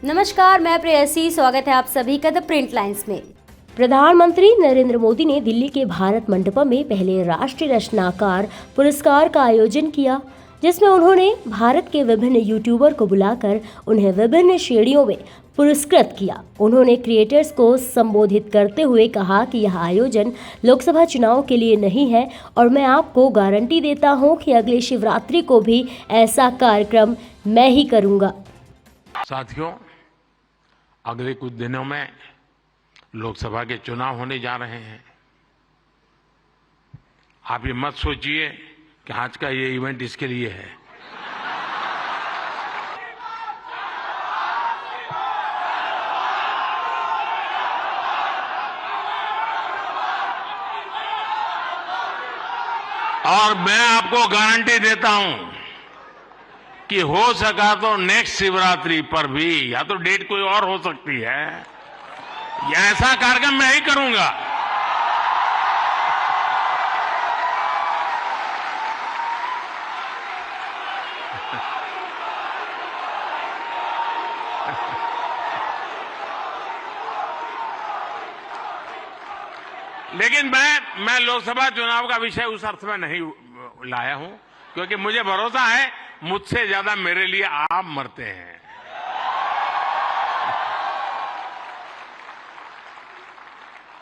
नमस्कार, मैं प्रेयसी। स्वागत है आप सभी का द प्रिंट लाइन्स में। प्रधानमंत्री नरेंद्र मोदी ने दिल्ली के भारत मंडपम में पहले राष्ट्रीय रचनाकार पुरस्कार का आयोजन किया, जिसमें उन्होंने भारत के विभिन्न यूट्यूबर को बुलाकर उन्हें विभिन्न श्रेणियों में पुरस्कृत किया। उन्होंने क्रिएटर्स को संबोधित करते हुए कहा कि यह आयोजन लोकसभा चुनाव के लिए नहीं है और मैं आपको गारंटी देता हूं कि अगले शिवरात्रि को भी ऐसा कार्यक्रम मैं ही करूंगा। साथियों, अगले कुछ दिनों में लोकसभा के चुनाव होने जा रहे हैं। आप ये मत सोचिए कि आज का ये इवेंट इसके लिए है। और मैं आपको गारंटी देता हूं कि हो सका तो नेक्स्ट शिवरात्रि पर भी, या तो डेट कोई और हो सकती है, या ऐसा कार्यक्रम मैं ही करूंगा। लेकिन मैं लोकसभा चुनाव का विषय उस अर्थ में नहीं लाया हूं, क्योंकि मुझे भरोसा है मुझसे ज्यादा मेरे लिए आप मरते हैं।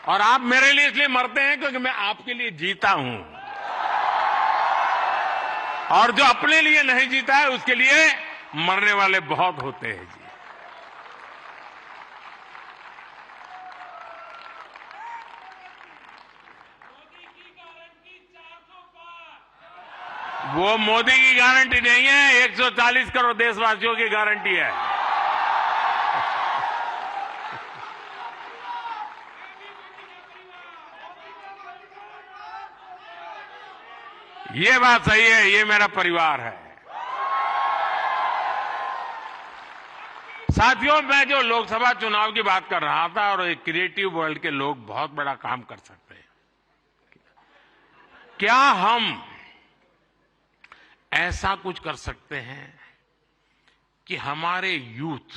और आप मेरे लिए इसलिए मरते हैं क्योंकि मैं आपके लिए जीता हूं, और जो अपने लिए नहीं जीता है उसके लिए मरने वाले बहुत होते हैं जी। वो मोदी की गारंटी नहीं है, 140 करोड़ देशवासियों की गारंटी है। ये बात सही है, ये मेरा परिवार है। साथियों, मैं जो लोकसभा चुनाव की बात कर रहा था, और एक क्रिएटिव वर्ल्ड के लोग बहुत बड़ा काम कर सकते हैं। क्या हम ऐसा कुछ कर सकते हैं कि हमारे यूथ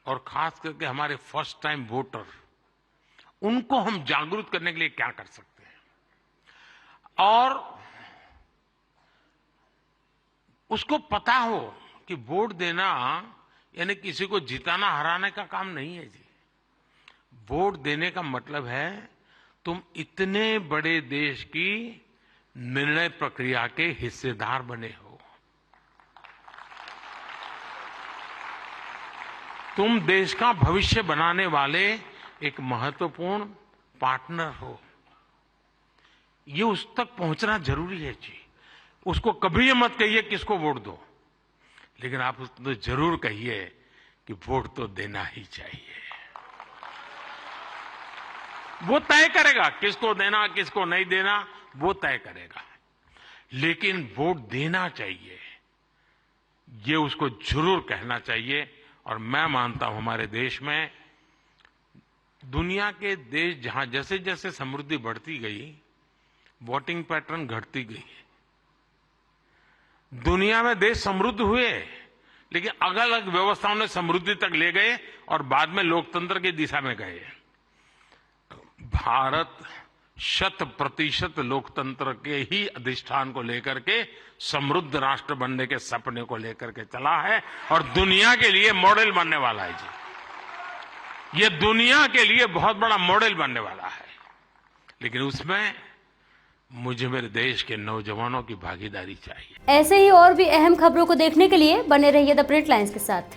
और खास करके हमारे फर्स्ट टाइम वोटर, उनको हम जागरूक करने के लिए क्या कर सकते हैं, और उसको पता हो कि वोट देना यानी किसी को जिताना हराने का काम नहीं है जी। वोट देने का मतलब है तुम इतने बड़े देश की निर्णय प्रक्रिया के हिस्सेदार बने हो। तुम देश का भविष्य बनाने वाले एक महत्वपूर्ण पार्टनर हो। ये उस तक पहुंचना जरूरी है जी। उसको कभी ये मत कहिए किसको वोट दो, लेकिन आप उसको जरूर कहिए कि वोट तो देना ही चाहिए। वो तय करेगा किसको देना किसको नहीं देना, वो तय करेगा, लेकिन वोट देना चाहिए, ये उसको जरूर कहना चाहिए। और मैं मानता हूं हमारे देश में, दुनिया के देश जहां जैसे जैसे समृद्धि बढ़ती गई, वोटिंग पैटर्न घटती गई। दुनिया में देश समृद्ध हुए, लेकिन अलग अलग व्यवस्थाओं ने समृद्धि तक ले गए और बाद में लोकतंत्र की दिशा में गए। भारत 100% लोकतंत्र के ही अधिष्ठान को लेकर के समृद्ध राष्ट्र बनने के सपने को लेकर के चला है, और दुनिया के लिए मॉडल बनने वाला है जी। ये दुनिया के लिए बहुत बड़ा मॉडल बनने वाला है, लेकिन उसमें मुझे मेरे देश के नौजवानों की भागीदारी चाहिए। ऐसे ही और भी अहम खबरों को देखने के लिए बने रहिए द प्रिंट लाइन्स के साथ।